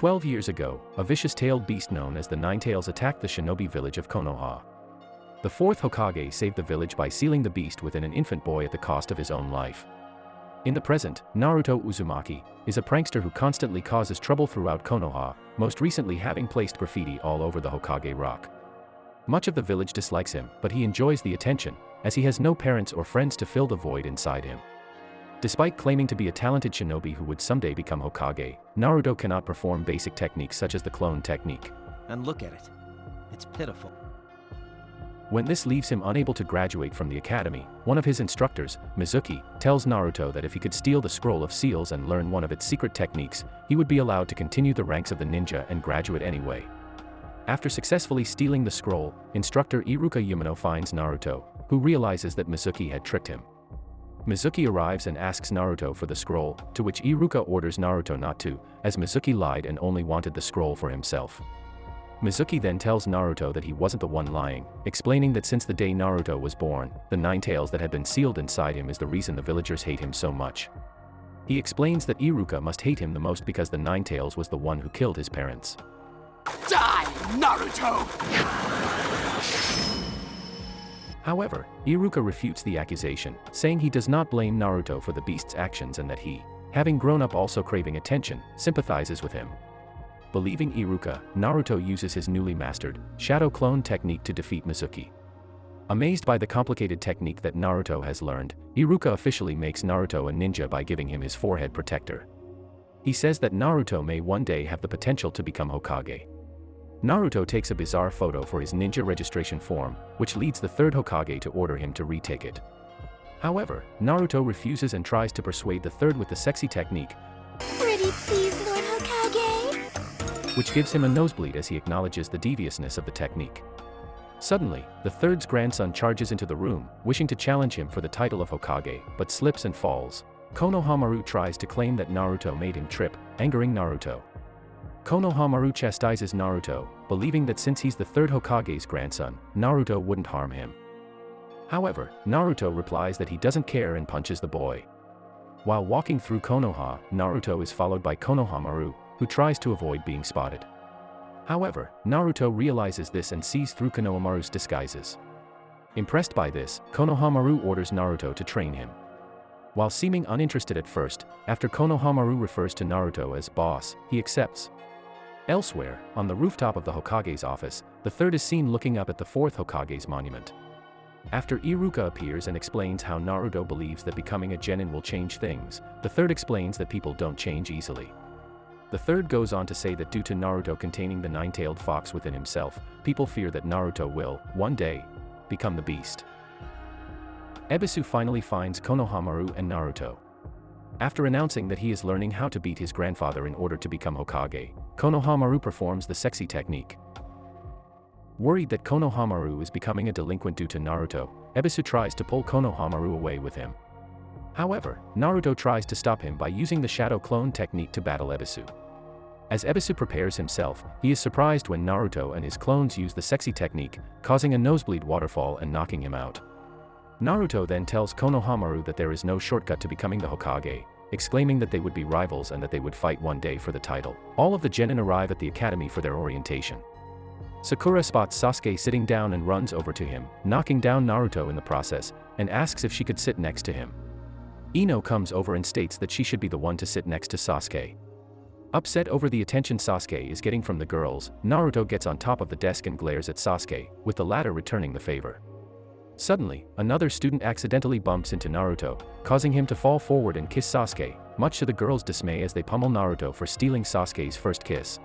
12 years ago, a vicious-tailed beast known as the Ninetales attacked the shinobi village of Konoha. The fourth Hokage saved the village by sealing the beast within an infant boy at the cost of his own life. In the present, Naruto Uzumaki is a prankster who constantly causes trouble throughout Konoha, most recently having placed graffiti all over the Hokage Rock. Much of the village dislikes him, but he enjoys the attention, as he has no parents or friends to fill the void inside him. Despite claiming to be a talented shinobi who would someday become Hokage, Naruto cannot perform basic techniques such as the clone technique. And look at it. It's pitiful. When this leaves him unable to graduate from the academy, one of his instructors, Mizuki, tells Naruto that if he could steal the Scroll of Seals and learn one of its secret techniques, he would be allowed to continue the ranks of the ninja and graduate anyway. After successfully stealing the scroll, instructor Iruka Umino finds Naruto, who realizes that Mizuki had tricked him. Mizuki arrives and asks Naruto for the scroll, to which Iruka orders Naruto not to, as Mizuki lied and only wanted the scroll for himself. Mizuki then tells Naruto that he wasn't the one lying, explaining that since the day Naruto was born, the Ninetales that had been sealed inside him is the reason the villagers hate him so much. He explains that Iruka must hate him the most because the Ninetales was the one who killed his parents. Die, Naruto! However, Iruka refutes the accusation, saying he does not blame Naruto for the beast's actions and that he, having grown up also craving attention, sympathizes with him. Believing Iruka, Naruto uses his newly mastered shadow clone technique to defeat Mizuki. Amazed by the complicated technique that Naruto has learned, Iruka officially makes Naruto a ninja by giving him his forehead protector. He says that Naruto may one day have the potential to become Hokage. Naruto takes a bizarre photo for his ninja registration form, which leads the third Hokage to order him to retake it. However, Naruto refuses and tries to persuade the third with the sexy technique, Pretty please, Lord Hokage, which gives him a nosebleed as he acknowledges the deviousness of the technique. Suddenly, the third's grandson charges into the room, wishing to challenge him for the title of Hokage, but slips and falls. Konohamaru tries to claim that Naruto made him trip, angering Naruto. Konohamaru chastises Naruto, believing that since he's the third Hokage's grandson, Naruto wouldn't harm him. However, Naruto replies that he doesn't care and punches the boy. While walking through Konoha, Naruto is followed by Konohamaru, who tries to avoid being spotted. However, Naruto realizes this and sees through Konohamaru's disguises. Impressed by this, Konohamaru orders Naruto to train him. While seeming uninterested at first, after Konohamaru refers to Naruto as boss, he accepts. Elsewhere, on the rooftop of the Hokage's office, the third is seen looking up at the fourth Hokage's monument. After Iruka appears and explains how Naruto believes that becoming a genin will change things, the third explains that people don't change easily. The third goes on to say that due to Naruto containing the nine-tailed fox within himself, people fear that Naruto will, one day, become the beast. Ebisu finally finds Konohamaru and Naruto. After announcing that he is learning how to beat his grandfather in order to become Hokage, Konohamaru performs the sexy technique. Worried that Konohamaru is becoming a delinquent due to Naruto, Ebisu tries to pull Konohamaru away with him. However, Naruto tries to stop him by using the shadow clone technique to battle Ebisu. As Ebisu prepares himself, he is surprised when Naruto and his clones use the sexy technique, causing a nosebleed waterfall and knocking him out. Naruto then tells Konohamaru that there is no shortcut to becoming the Hokage, exclaiming that they would be rivals and that they would fight one day for the title. All of the genin arrive at the academy for their orientation. Sakura spots Sasuke sitting down and runs over to him, knocking down Naruto in the process, and asks if she could sit next to him. Ino comes over and states that she should be the one to sit next to Sasuke. Upset over the attention Sasuke is getting from the girls, Naruto gets on top of the desk and glares at Sasuke, with the latter returning the favor. Suddenly, another student accidentally bumps into Naruto, causing him to fall forward and kiss Sasuke, much to the girls' dismay as they pummel Naruto for stealing Sasuke's first kiss.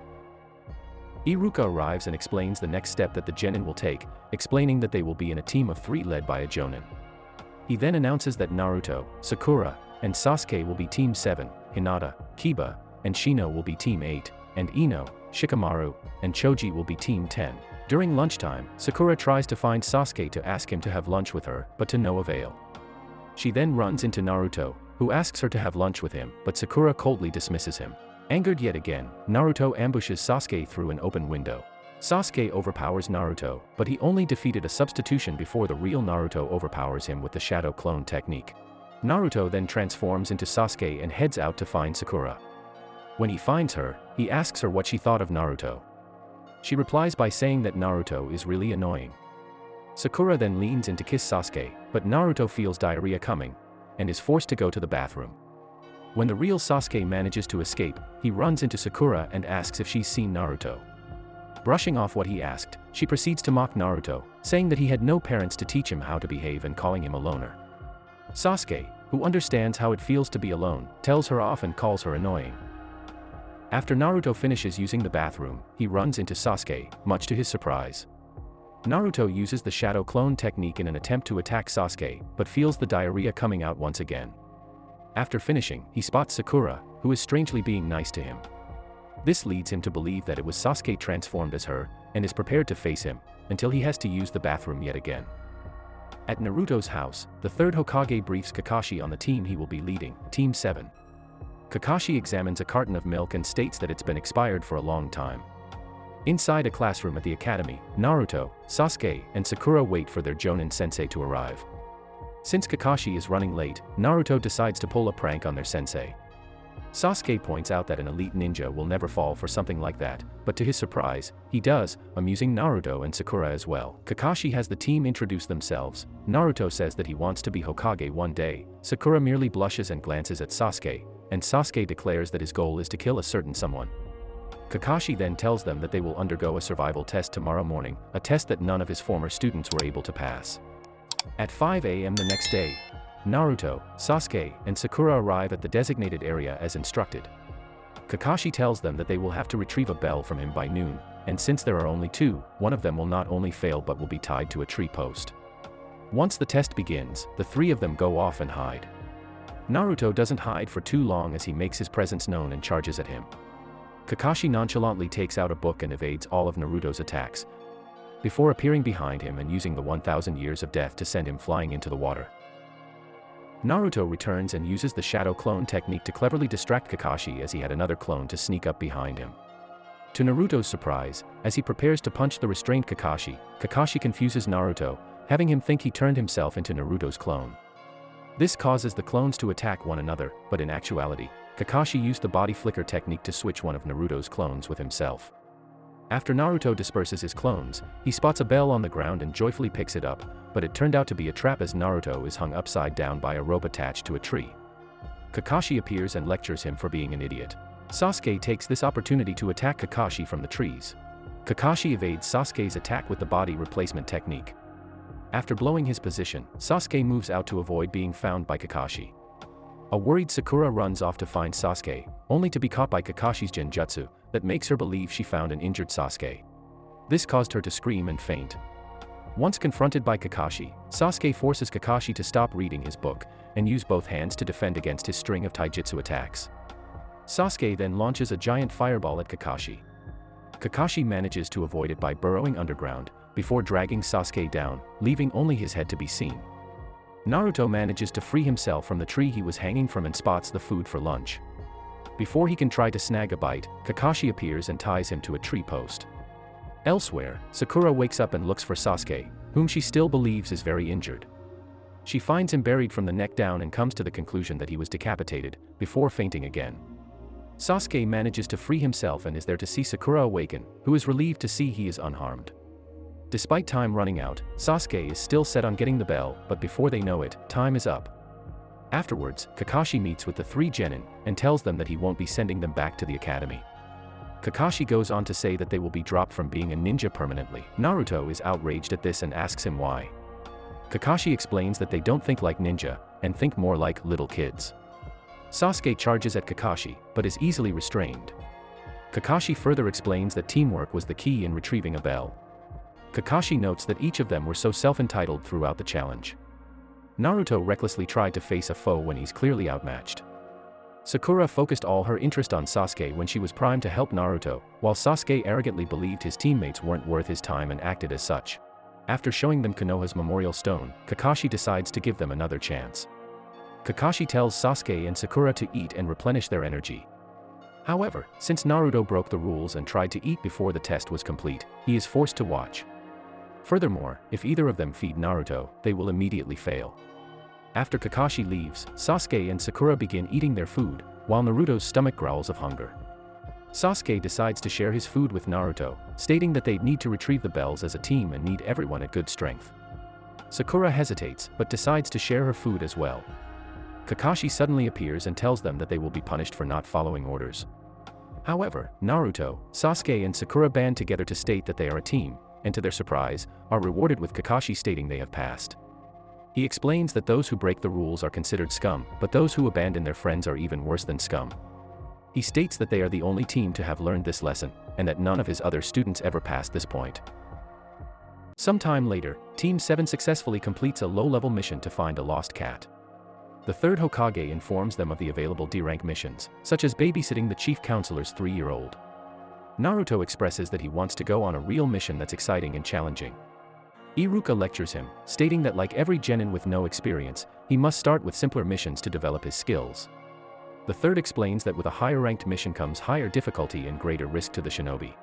Iruka arrives and explains the next step that the genin will take, explaining that they will be in a team of 3 led by a jonin. He then announces that Naruto, Sakura, and Sasuke will be Team 7, Hinata, Kiba, and Shino will be Team 8, and Ino, Shikamaru, and Choji will be Team 10. During lunchtime, Sakura tries to find Sasuke to ask him to have lunch with her, but to no avail. She then runs into Naruto, who asks her to have lunch with him, but Sakura coldly dismisses him. Angered yet again, Naruto ambushes Sasuke through an open window. Sasuke overpowers Naruto, but he only defeated a substitution before the real Naruto overpowers him with the shadow clone technique. Naruto then transforms into Sasuke and heads out to find Sakura. When he finds her, he asks her what she thought of Naruto. She replies by saying that Naruto is really annoying. Sakura then leans in to kiss Sasuke, but Naruto feels diarrhea coming, and is forced to go to the bathroom. When the real Sasuke manages to escape, he runs into Sakura and asks if she's seen Naruto. Brushing off what he asked, she proceeds to mock Naruto, saying that he had no parents to teach him how to behave and calling him a loner. Sasuke, who understands how it feels to be alone, tells her off and calls her annoying. After Naruto finishes using the bathroom, he runs into Sasuke, much to his surprise. Naruto uses the shadow clone technique in an attempt to attack Sasuke, but feels the diarrhea coming out once again. After finishing, he spots Sakura, who is strangely being nice to him. This leads him to believe that it was Sasuke transformed as her, and is prepared to face him, until he has to use the bathroom yet again. At Naruto's house, the third Hokage briefs Kakashi on the team he will be leading, Team 7. Kakashi examines a carton of milk and states that it's been expired for a long time. Inside a classroom at the academy, Naruto, Sasuke, and Sakura wait for their Jonin sensei to arrive. Since Kakashi is running late, Naruto decides to pull a prank on their sensei. Sasuke points out that an elite ninja will never fall for something like that, but to his surprise, he does, amusing Naruto and Sakura as well. Kakashi has the team introduce themselves. Naruto says that he wants to be Hokage one day. Sakura merely blushes and glances at Sasuke, and Sasuke declares that his goal is to kill a certain someone. Kakashi then tells them that they will undergo a survival test tomorrow morning, a test that none of his former students were able to pass. At 5 a.m. the next day, Naruto, Sasuke, and Sakura arrive at the designated area as instructed. Kakashi tells them that they will have to retrieve a bell from him by noon, and since there are only two, one of them will not only fail but will be tied to a tree post. Once the test begins, the three of them go off and hide. Naruto doesn't hide for too long as he makes his presence known and charges at him. Kakashi nonchalantly takes out a book and evades all of Naruto's attacks, before appearing behind him and using the 1000 years of death to send him flying into the water. Naruto returns and uses the shadow clone technique to cleverly distract Kakashi as he had another clone to sneak up behind him. To Naruto's surprise, as he prepares to punch the restrained Kakashi, Kakashi confuses Naruto, having him think he turned himself into Naruto's clone. This causes the clones to attack one another, but in actuality, Kakashi used the body flicker technique to switch one of Naruto's clones with himself. After Naruto disperses his clones, he spots a bell on the ground and joyfully picks it up, but it turned out to be a trap as Naruto is hung upside down by a rope attached to a tree. Kakashi appears and lectures him for being an idiot. Sasuke takes this opportunity to attack Kakashi from the trees. Kakashi evades Sasuke's attack with the body replacement technique. After blowing his position, Sasuke moves out to avoid being found by Kakashi. A worried Sakura runs off to find Sasuke, only to be caught by Kakashi's genjutsu, that makes her believe she found an injured Sasuke. This caused her to scream and faint. Once confronted by Kakashi, Sasuke forces Kakashi to stop reading his book, and use both hands to defend against his string of taijutsu attacks. Sasuke then launches a giant fireball at Kakashi. Kakashi manages to avoid it by burrowing underground, before dragging Sasuke down, leaving only his head to be seen. Naruto manages to free himself from the tree he was hanging from and spots the food for lunch. Before he can try to snag a bite, Kakashi appears and ties him to a tree post. Elsewhere, Sakura wakes up and looks for Sasuke, whom she still believes is very injured. She finds him buried from the neck down and comes to the conclusion that he was decapitated, before fainting again. Sasuke manages to free himself and is there to see Sakura awaken, who is relieved to see he is unharmed. Despite time running out, Sasuke is still set on getting the bell, but before they know it, time is up. Afterwards, Kakashi meets with the three genin, and tells them that he won't be sending them back to the academy. Kakashi goes on to say that they will be dropped from being a ninja permanently. Naruto is outraged at this and asks him why. Kakashi explains that they don't think like ninja, and think more like little kids. Sasuke charges at Kakashi, but is easily restrained. Kakashi further explains that teamwork was the key in retrieving a bell. Kakashi notes that each of them were so self-entitled throughout the challenge. Naruto recklessly tried to face a foe when he's clearly outmatched. Sakura focused all her interest on Sasuke when she was primed to help Naruto, while Sasuke arrogantly believed his teammates weren't worth his time and acted as such. After showing them Konoha's memorial stone, Kakashi decides to give them another chance. Kakashi tells Sasuke and Sakura to eat and replenish their energy. However, since Naruto broke the rules and tried to eat before the test was complete, he is forced to watch. Furthermore, if either of them feed Naruto, they will immediately fail. After Kakashi leaves, Sasuke and Sakura begin eating their food, while Naruto's stomach growls of hunger. Sasuke decides to share his food with Naruto, stating that they need to retrieve the bells as a team and need everyone at good strength. Sakura hesitates, but decides to share her food as well. Kakashi suddenly appears and tells them that they will be punished for not following orders. However, Naruto, Sasuke and Sakura band together to state that they are a team, and to their surprise, are rewarded with Kakashi stating they have passed. He explains that those who break the rules are considered scum, but those who abandon their friends are even worse than scum. He states that they are the only team to have learned this lesson, and that none of his other students ever passed this point. Sometime later, Team 7 successfully completes a low-level mission to find a lost cat. The third Hokage informs them of the available D-rank missions, such as babysitting the chief counselor's 3-year-old. Naruto expresses that he wants to go on a real mission that's exciting and challenging. Iruka lectures him, stating that like every genin with no experience, he must start with simpler missions to develop his skills. The third explains that with a higher-ranked mission comes higher difficulty and greater risk to the shinobi.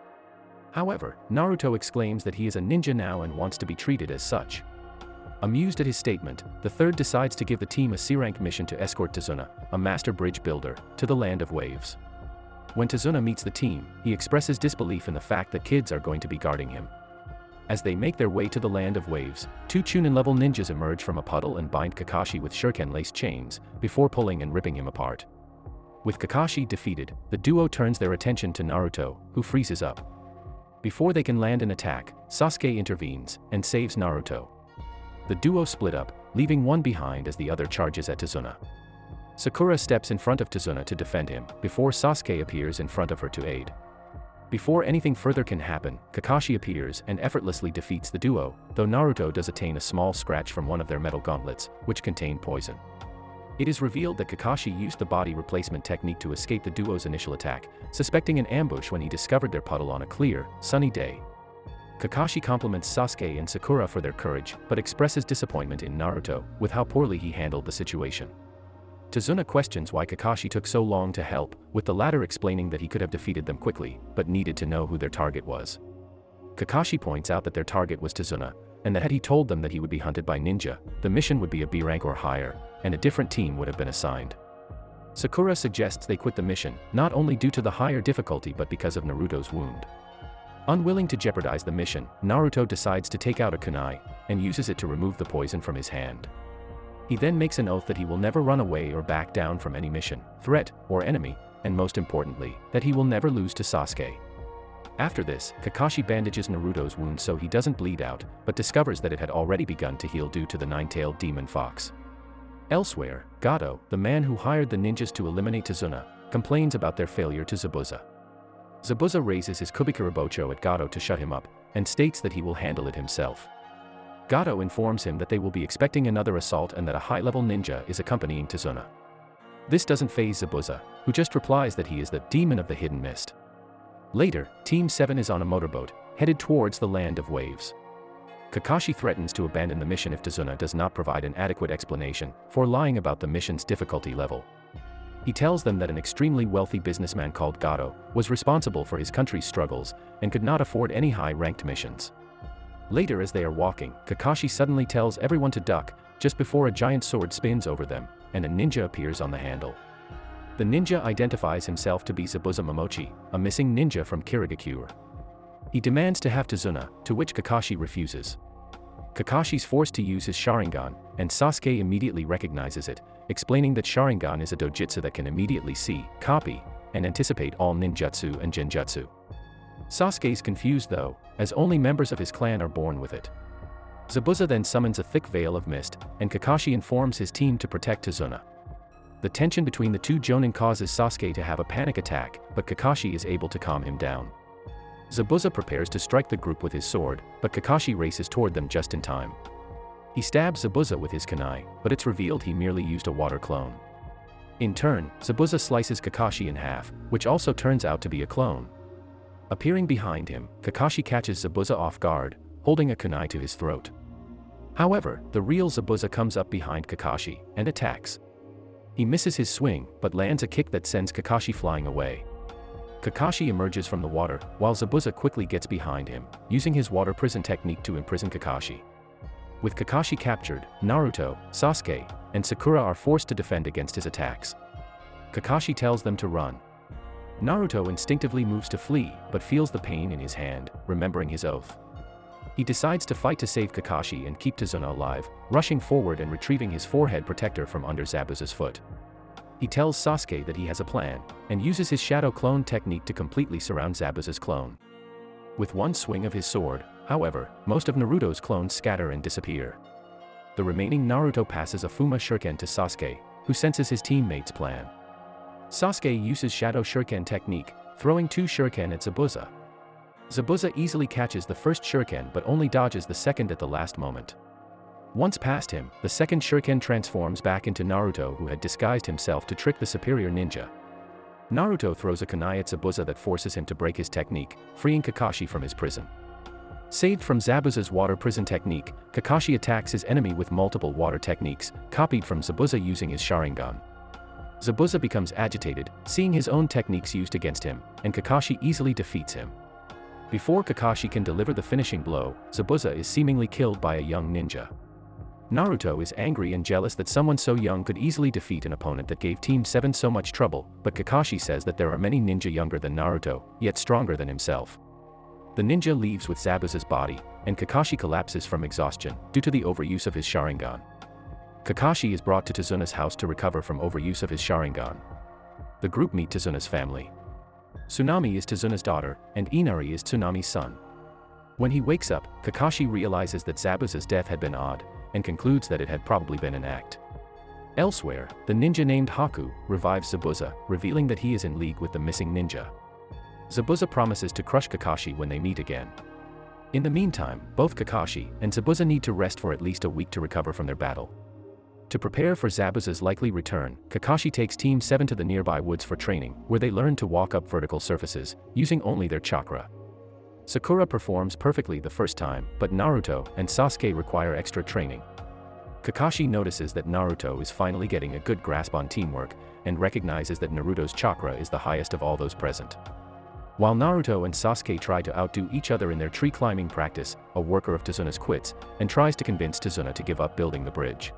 However, Naruto exclaims that he is a ninja now and wants to be treated as such. Amused at his statement, the third decides to give the team a C-rank mission to escort Tazuna, a master bridge builder, to the Land of Waves. When Tazuna meets the team, he expresses disbelief in the fact that kids are going to be guarding him. As they make their way to the Land of Waves, 2 Chunin-level ninjas emerge from a puddle and bind Kakashi with shuriken-laced chains, before pulling and ripping him apart. With Kakashi defeated, the duo turns their attention to Naruto, who freezes up. Before they can land an attack, Sasuke intervenes and saves Naruto. The duo split up, leaving one behind as the other charges at Tazuna. Sakura steps in front of Tazuna to defend him, before Sasuke appears in front of her to aid. Before anything further can happen, Kakashi appears and effortlessly defeats the duo, though Naruto does attain a small scratch from one of their metal gauntlets, which contain poison. It is revealed that Kakashi used the body replacement technique to escape the duo's initial attack, suspecting an ambush when he discovered their puddle on a clear, sunny day. Kakashi compliments Sasuke and Sakura for their courage, but expresses disappointment in Naruto, with how poorly he handled the situation. Tazuna questions why Kakashi took so long to help, with the latter explaining that he could have defeated them quickly, but needed to know who their target was. Kakashi points out that their target was Tazuna, and that had he told them that he would be hunted by ninja, the mission would be a B rank or higher, and a different team would have been assigned. Sakura suggests they quit the mission, not only due to the higher difficulty but because of Naruto's wound. Unwilling to jeopardize the mission, Naruto decides to take out a kunai, and uses it to remove the poison from his hand. He then makes an oath that he will never run away or back down from any mission, threat, or enemy, and most importantly, that he will never lose to Sasuke. After this, Kakashi bandages Naruto's wound so he doesn't bleed out, but discovers that it had already begun to heal due to the 9-tailed demon fox. Elsewhere, Gato, the man who hired the ninjas to eliminate Tazuna, complains about their failure to Zabuza. Zabuza raises his Kubikarabocho at Gato to shut him up, and states that he will handle it himself. Gato informs him that they will be expecting another assault and that a high-level ninja is accompanying Tazuna. This doesn't faze Zabuza, who just replies that he is the demon of the hidden mist. Later, Team 7 is on a motorboat, headed towards the Land of Waves. Kakashi threatens to abandon the mission if Tazuna does not provide an adequate explanation for lying about the mission's difficulty level. He tells them that an extremely wealthy businessman called Gato was responsible for his country's struggles and could not afford any high-ranked missions. Later, as they are walking, Kakashi suddenly tells everyone to duck, just before a giant sword spins over them, and a ninja appears on the handle. The ninja identifies himself to be Zabuza Momochi, a missing ninja from Kirigakure. He demands to have Tazuna, to which Kakashi refuses. Kakashi's forced to use his Sharingan, and Sasuke immediately recognizes it, explaining that Sharingan is a dojutsu that can immediately see, copy, and anticipate all ninjutsu and genjutsu. Sasuke's confused though, as only members of his clan are born with it. Zabuza then summons a thick veil of mist, and Kakashi informs his team to protect Tazuna. The tension between the two Jonin causes Sasuke to have a panic attack, but Kakashi is able to calm him down. Zabuza prepares to strike the group with his sword, but Kakashi races toward them just in time. He stabs Zabuza with his kunai, but it's revealed he merely used a water clone. In turn, Zabuza slices Kakashi in half, which also turns out to be a clone. Appearing behind him, Kakashi catches Zabuza off guard, holding a kunai to his throat. However, the real Zabuza comes up behind Kakashi and attacks. He misses his swing, but lands a kick that sends Kakashi flying away. Kakashi emerges from the water, while Zabuza quickly gets behind him, using his water prison technique to imprison Kakashi. With Kakashi captured, Naruto, Sasuke, and Sakura are forced to defend against his attacks. Kakashi tells them to run. Naruto instinctively moves to flee, but feels the pain in his hand, remembering his oath. He decides to fight to save Kakashi and keep Tazuna alive, rushing forward and retrieving his forehead protector from under Zabuza's foot. He tells Sasuke that he has a plan, and uses his shadow clone technique to completely surround Zabuza's clone. With one swing of his sword, however, most of Naruto's clones scatter and disappear. The remaining Naruto passes a Fuma Shuriken to Sasuke, who senses his teammate's plan. Sasuke uses Shadow Shuriken technique, throwing 2 shuriken at Zabuza. Zabuza easily catches the first shuriken but only dodges the second at the last moment. Once past him, the second shuriken transforms back into Naruto, who had disguised himself to trick the superior ninja. Naruto throws a kunai at Zabuza that forces him to break his technique, freeing Kakashi from his prison. Saved from Zabuza's water prison technique, Kakashi attacks his enemy with multiple water techniques, copied from Zabuza using his Sharingan. Zabuza becomes agitated, seeing his own techniques used against him, and Kakashi easily defeats him. Before Kakashi can deliver the finishing blow, Zabuza is seemingly killed by a young ninja. Naruto is angry and jealous that someone so young could easily defeat an opponent that gave Team 7 so much trouble, but Kakashi says that there are many ninja younger than Naruto, yet stronger than himself. The ninja leaves with Zabuza's body, and Kakashi collapses from exhaustion, due to the overuse of his Sharingan. Kakashi is brought to Tazuna's house to recover from overuse of his Sharingan. The group meet Tazuna's family. Tsunami is Tazuna's daughter, and Inari is Tsunami's son. When he wakes up, Kakashi realizes that Zabuza's death had been odd, and concludes that it had probably been an act. Elsewhere, the ninja named Haku revives Zabuza, revealing that he is in league with the missing ninja. Zabuza promises to crush Kakashi when they meet again. In the meantime, both Kakashi and Zabuza need to rest for at least a week to recover from their battle. To prepare for Zabuza's likely return, Kakashi takes Team 7 to the nearby woods for training, where they learn to walk up vertical surfaces, using only their chakra. Sakura performs perfectly the first time, but Naruto and Sasuke require extra training. Kakashi notices that Naruto is finally getting a good grasp on teamwork, and recognizes that Naruto's chakra is the highest of all those present. While Naruto and Sasuke try to outdo each other in their tree climbing practice, a worker of Tazuna's quits, and tries to convince Tazuna to give up building the bridge.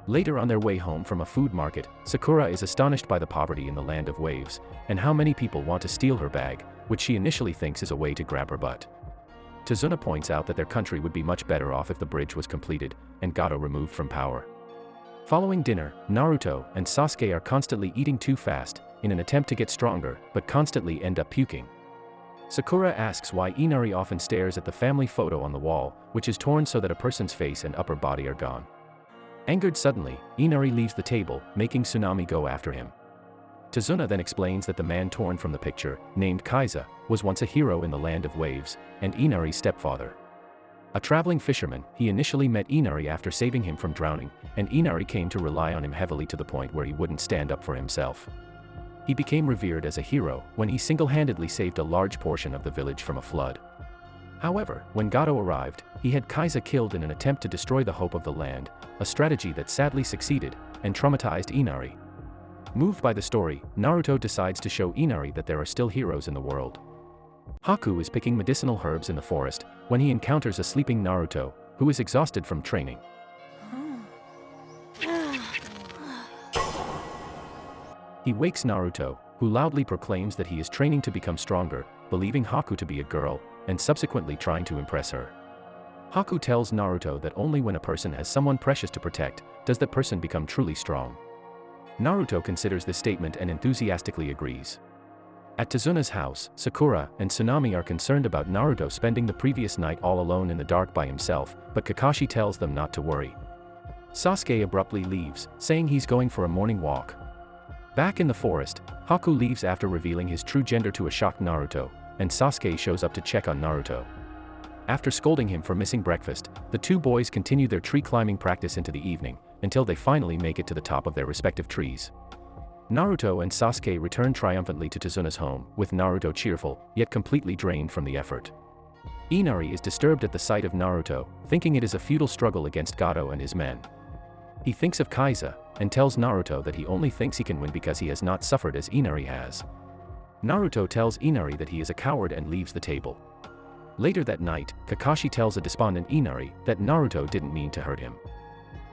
Later on their way home from a food market, Sakura is astonished by the poverty in the land of waves, and how many people want to steal her bag, which she initially thinks is a way to grab her butt. Tazuna points out that their country would be much better off if the bridge was completed, and Gato removed from power. Following dinner, Naruto and Sasuke are constantly eating too fast, in an attempt to get stronger, but constantly end up puking. Sakura asks why Inari often stares at the family photo on the wall, which is torn so that a person's face and upper body are gone. Angered suddenly, Inari leaves the table, making Tsunami go after him. Tazuna then explains that the man torn from the picture, named Kaiza, was once a hero in the land of waves, and Inari's stepfather. A traveling fisherman, he initially met Inari after saving him from drowning, and Inari came to rely on him heavily to the point where he wouldn't stand up for himself. He became revered as a hero when he single-handedly saved a large portion of the village from a flood. However, when Gato arrived, he had Kaiza killed in an attempt to destroy the hope of the land, a strategy that sadly succeeded, and traumatized Inari. Moved by the story, Naruto decides to show Inari that there are still heroes in the world. Haku is picking medicinal herbs in the forest, when he encounters a sleeping Naruto, who is exhausted from training. He wakes Naruto, who loudly proclaims that he is training to become stronger, believing Haku to be a girl, and subsequently trying to impress her. Haku tells Naruto that only when a person has someone precious to protect, does that person become truly strong. Naruto considers this statement and enthusiastically agrees. At Tazuna's house, Sakura and Tsunami are concerned about Naruto spending the previous night all alone in the dark by himself, but Kakashi tells them not to worry. Sasuke abruptly leaves, saying he's going for a morning walk. Back in the forest, Haku leaves after revealing his true gender to a shocked Naruto, and Sasuke shows up to check on Naruto. After scolding him for missing breakfast, the two boys continue their tree climbing practice into the evening, until they finally make it to the top of their respective trees. Naruto and Sasuke return triumphantly to Tazuna's home, with Naruto cheerful, yet completely drained from the effort. Inari is disturbed at the sight of Naruto, thinking it is a futile struggle against Gato and his men. He thinks of Kaiza, and tells Naruto that he only thinks he can win because he has not suffered as Inari has. Naruto tells Inari that he is a coward and leaves the table. Later that night, Kakashi tells a despondent Inari that Naruto didn't mean to hurt him.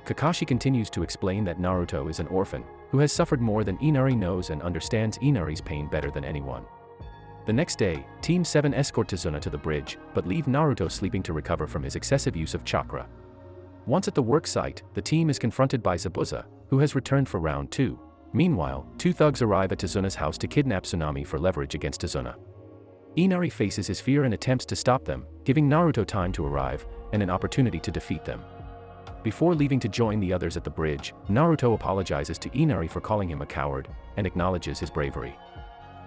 Kakashi continues to explain that Naruto is an orphan, who has suffered more than Inari knows and understands Inari's pain better than anyone. The next day, Team 7 escort Tazuna to the bridge, but leave Naruto sleeping to recover from his excessive use of chakra. Once at the work site, the team is confronted by Zabuza, who has returned for round 2. Meanwhile, 2 thugs arrive at Tazuna's house to kidnap Tsunami for leverage against Tazuna. Inari faces his fear and attempts to stop them, giving Naruto time to arrive, and an opportunity to defeat them. Before leaving to join the others at the bridge, Naruto apologizes to Inari for calling him a coward, and acknowledges his bravery.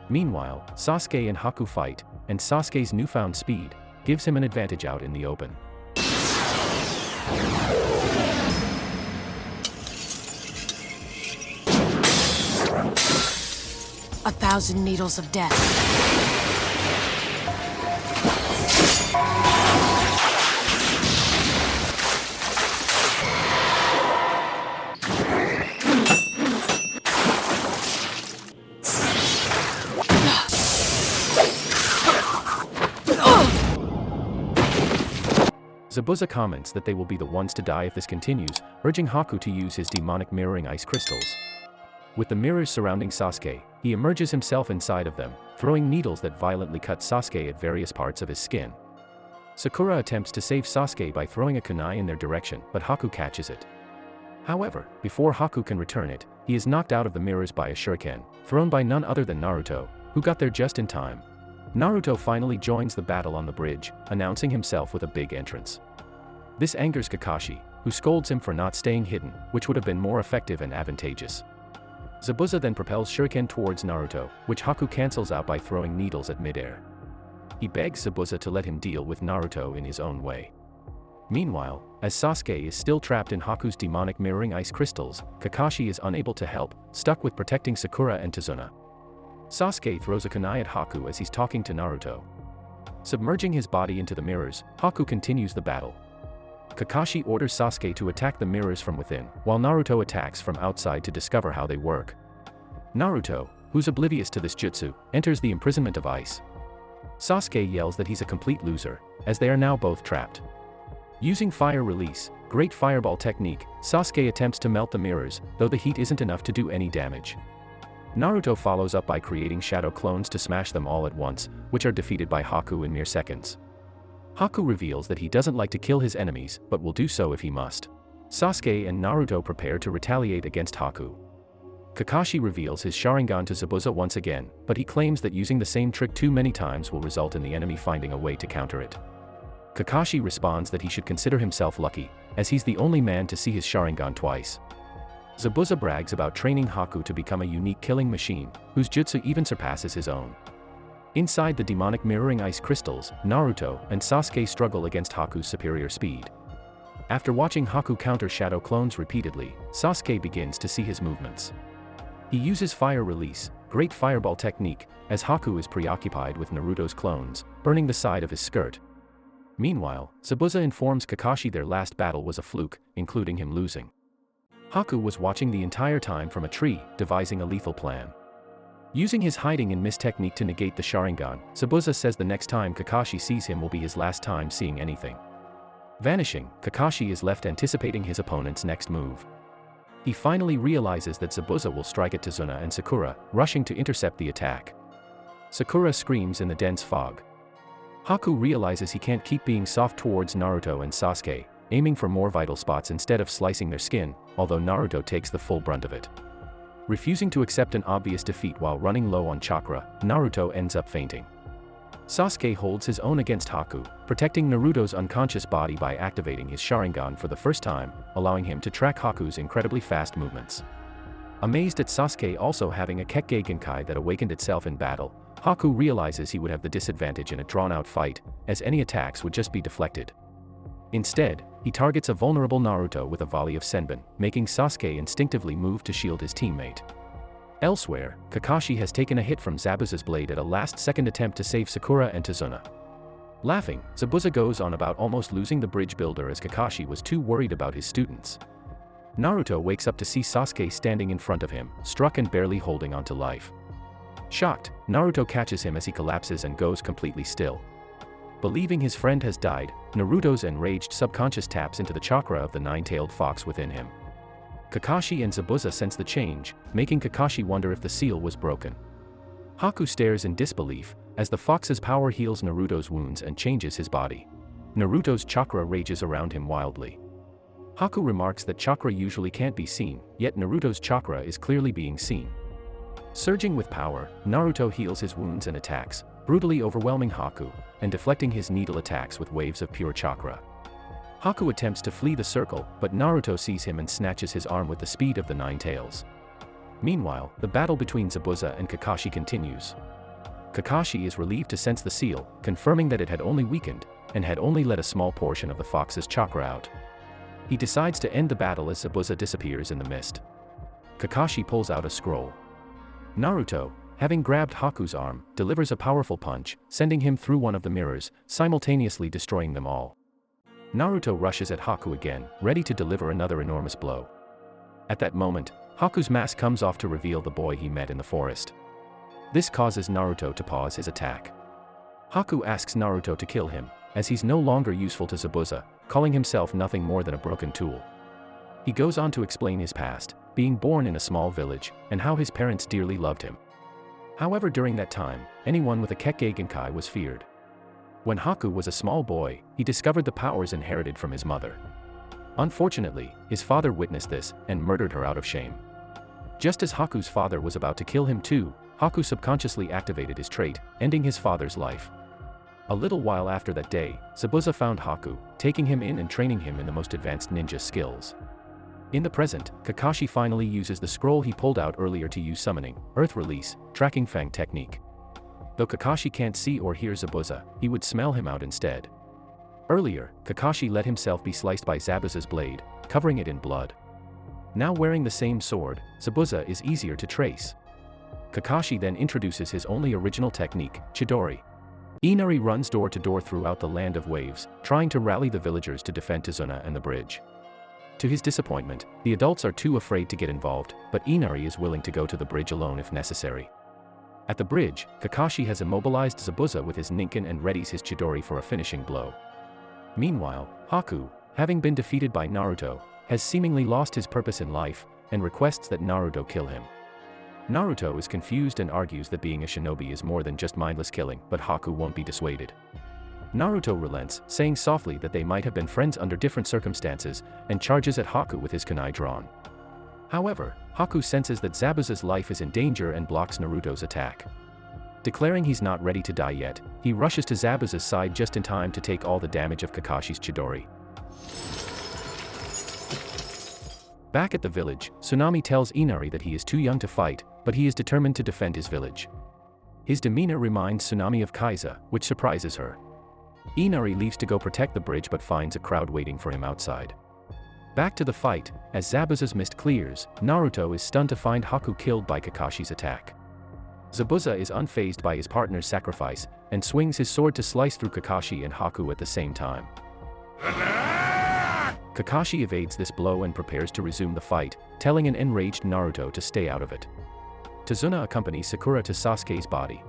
Meanwhile, Sasuke and Haku fight, and Sasuke's newfound speed gives him an advantage out in the open. 1,000 needles of death. 'Zabuza comments that they will be the ones to die if this continues, urging Haku to use his demonic mirroring ice crystals. With the mirrors surrounding Sasuke, he emerges himself inside of them, throwing needles that violently cut Sasuke at various parts of his skin. Sakura attempts to save Sasuke by throwing a kunai in their direction, but Haku catches it. However, before Haku can return it, he is knocked out of the mirrors by a shuriken, thrown by none other than Naruto, who got there just in time. Naruto finally joins the battle on the bridge, announcing himself with a big entrance. This angers Kakashi, who scolds him for not staying hidden, which would have been more effective and advantageous. Zabuza then propels shuriken towards Naruto, which Haku cancels out by throwing needles at midair. He begs Zabuza to let him deal with Naruto in his own way. Meanwhile, as Sasuke is still trapped in Haku's demonic mirroring ice crystals, Kakashi is unable to help, stuck with protecting Sakura and Tazuna. Sasuke throws a kunai at Haku as he's talking to Naruto. Submerging his body into the mirrors, Haku continues the battle. Kakashi orders Sasuke to attack the mirrors from within, while Naruto attacks from outside to discover how they work. Naruto, who's oblivious to this jutsu, enters the imprisonment of ice. Sasuke yells that he's a complete loser, as they are now both trapped. Using fire release, great fireball technique, Sasuke attempts to melt the mirrors, though the heat isn't enough to do any damage. Naruto follows up by creating shadow clones to smash them all at once, which are defeated by Haku in mere seconds. Haku reveals that he doesn't like to kill his enemies, but will do so if he must. Sasuke and Naruto prepare to retaliate against Haku. Kakashi reveals his Sharingan to Zabuza once again, but he claims that using the same trick too many times will result in the enemy finding a way to counter it. Kakashi responds that he should consider himself lucky, as he's the only man to see his Sharingan twice. Zabuza brags about training Haku to become a unique killing machine, whose jutsu even surpasses his own. Inside the demonic mirroring ice crystals, Naruto and Sasuke struggle against Haku's superior speed. After watching Haku counter shadow clones repeatedly, Sasuke begins to see his movements. He uses fire release, great fireball technique, as Haku is preoccupied with Naruto's clones, burning the side of his skirt. Meanwhile, Zabuza informs Kakashi their last battle was a fluke, including him losing. Haku was watching the entire time from a tree, devising a lethal plan. Using his hiding and miss technique to negate the Sharingan, Zabuza says the next time Kakashi sees him will be his last time seeing anything. Vanishing, Kakashi is left anticipating his opponent's next move. He finally realizes that Zabuza will strike at Tazuna and Sakura, rushing to intercept the attack. Sakura screams in the dense fog. Haku realizes he can't keep being soft towards Naruto and Sasuke, aiming for more vital spots instead of slicing their skin, although Naruto takes the full brunt of it. Refusing to accept an obvious defeat while running low on chakra, Naruto ends up fainting. Sasuke holds his own against Haku, protecting Naruto's unconscious body by activating his Sharingan for the first time, allowing him to track Haku's incredibly fast movements. Amazed at Sasuke also having a Kekkei Genkai that awakened itself in battle, Haku realizes he would have the disadvantage in a drawn-out fight, as any attacks would just be deflected. Instead, he targets a vulnerable Naruto with a volley of Senbon, making Sasuke instinctively move to shield his teammate. Elsewhere, Kakashi has taken a hit from Zabuza's blade at a last-second attempt to save Sakura and Tazuna. Laughing, Zabuza goes on about almost losing the bridge builder as Kakashi was too worried about his students. Naruto wakes up to see Sasuke standing in front of him, struck and barely holding on to life. Shocked, Naruto catches him as he collapses and goes completely still. Believing his friend has died, Naruto's enraged subconscious taps into the chakra of the nine-tailed fox within him. Kakashi and Zabuza sense the change, making Kakashi wonder if the seal was broken. Haku stares in disbelief, as the fox's power heals Naruto's wounds and changes his body. Naruto's chakra rages around him wildly. Haku remarks that chakra usually can't be seen, yet Naruto's chakra is clearly being seen. Surging with power, Naruto heals his wounds and attacks, brutally overwhelming Haku, and deflecting his needle attacks with waves of pure chakra. Haku attempts to flee the circle, but Naruto sees him and snatches his arm with the speed of the nine tails. Meanwhile, the battle between Zabuza and Kakashi continues. Kakashi is relieved to sense the seal, confirming that it had only weakened, and had only let a small portion of the fox's chakra out. He decides to end the battle as Zabuza disappears in the mist. Kakashi pulls out a scroll. Naruto, having grabbed Haku's arm, delivers a powerful punch, sending him through one of the mirrors, simultaneously destroying them all. Naruto rushes at Haku again, ready to deliver another enormous blow. At that moment, Haku's mask comes off to reveal the boy he met in the forest. This causes Naruto to pause his attack. Haku asks Naruto to kill him, as he's no longer useful to Zabuza, calling himself nothing more than a broken tool. He goes on to explain his past, being born in a small village, and how his parents dearly loved him. However, during that time, anyone with a Kekkei Genkai was feared. When Haku was a small boy, he discovered the powers inherited from his mother. Unfortunately, his father witnessed this and murdered her out of shame. Just as Haku's father was about to kill him too, Haku subconsciously activated his trait, ending his father's life. A little while after that day, Zabuza found Haku, taking him in and training him in the most advanced ninja skills. In the present, Kakashi finally uses the scroll he pulled out earlier to use summoning, earth release, tracking fang technique. Though Kakashi can't see or hear Zabuza, he would smell him out instead. Earlier, Kakashi let himself be sliced by Zabuza's blade, covering it in blood. Now wearing the same sword, Zabuza is easier to trace. Kakashi then introduces his only original technique, Chidori. Inari runs door to door throughout the land of waves, trying to rally the villagers to defend Tazuna and the bridge. To his disappointment, the adults are too afraid to get involved, but Inari is willing to go to the bridge alone if necessary. At the bridge, Kakashi has immobilized Zabuza with his Ninken and readies his Chidori for a finishing blow. Meanwhile, Haku, having been defeated by Naruto, has seemingly lost his purpose in life, and requests that Naruto kill him. Naruto is confused and argues that being a shinobi is more than just mindless killing, but Haku won't be dissuaded. Naruto relents, saying softly that they might have been friends under different circumstances, and charges at Haku with his kunai drawn. However, Haku senses that Zabuza's life is in danger and blocks Naruto's attack. Declaring he's not ready to die yet, he rushes to Zabuza's side just in time to take all the damage of Kakashi's Chidori. Back at the village, Tsunami tells Inari that he is too young to fight, but he is determined to defend his village. His demeanor reminds Tsunami of Kaiza, which surprises her. Inari leaves to go protect the bridge but finds a crowd waiting for him outside. Back to the fight, as Zabuza's mist clears, Naruto is stunned to find Haku killed by Kakashi's attack. Zabuza is unfazed by his partner's sacrifice, and swings his sword to slice through Kakashi and Haku at the same time. Kakashi evades this blow and prepares to resume the fight, telling an enraged Naruto to stay out of it. Tazuna accompanies Sakura to Sasuke's body.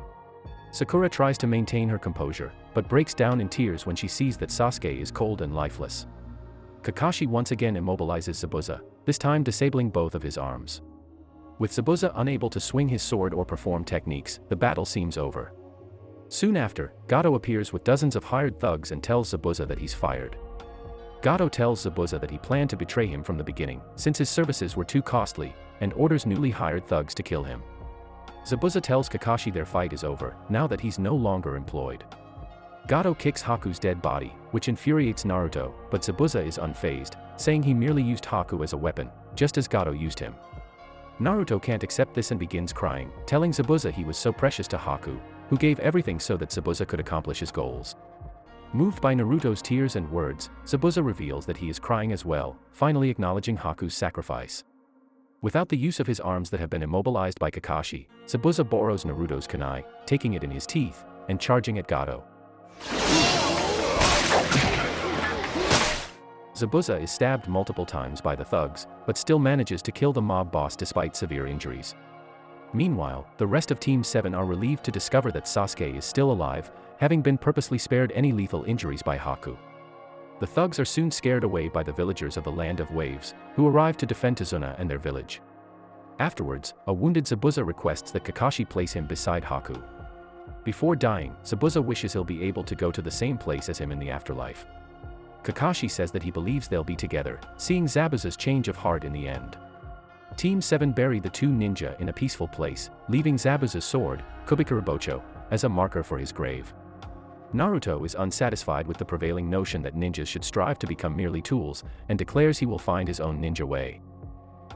Sakura tries to maintain her composure, but breaks down in tears when she sees that Sasuke is cold and lifeless. Kakashi once again immobilizes Zabuza, this time disabling both of his arms. With Zabuza unable to swing his sword or perform techniques, the battle seems over. Soon after, Gato appears with dozens of hired thugs and tells Zabuza that he's fired. Gato tells Zabuza that he planned to betray him from the beginning, since his services were too costly, and orders newly hired thugs to kill him. Zabuza tells Kakashi their fight is over, now that he's no longer employed. Gato kicks Haku's dead body, which infuriates Naruto, but Zabuza is unfazed, saying he merely used Haku as a weapon, just as Gato used him. Naruto can't accept this and begins crying, telling Zabuza he was so precious to Haku, who gave everything so that Zabuza could accomplish his goals. Moved by Naruto's tears and words, Zabuza reveals that he is crying as well, finally acknowledging Haku's sacrifice. Without the use of his arms that have been immobilized by Kakashi, Zabuza borrows Naruto's kunai, taking it in his teeth, and charging at Gato. Zabuza is stabbed multiple times by the thugs, but still manages to kill the mob boss despite severe injuries. Meanwhile, the rest of Team 7 are relieved to discover that Sasuke is still alive, having been purposely spared any lethal injuries by Haku. The thugs are soon scared away by the villagers of the Land of Waves, who arrive to defend Tazuna and their village. Afterwards, a wounded Zabuza requests that Kakashi place him beside Haku. Before dying, Zabuza wishes he'll be able to go to the same place as him in the afterlife. Kakashi says that he believes they'll be together, seeing Zabuza's change of heart in the end. Team 7 bury the two ninja in a peaceful place, leaving Zabuza's sword, Kubikurabocho, as a marker for his grave. Naruto is unsatisfied with the prevailing notion that ninjas should strive to become merely tools, and declares he will find his own ninja way.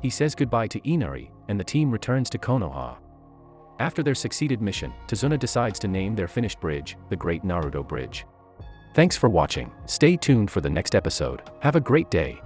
He says goodbye to Inari, and the team returns to Konoha. After their succeeded mission, Tazuna decides to name their finished bridge, the Great Naruto Bridge. Thanks for watching. Stay tuned for the next episode. Have a great day.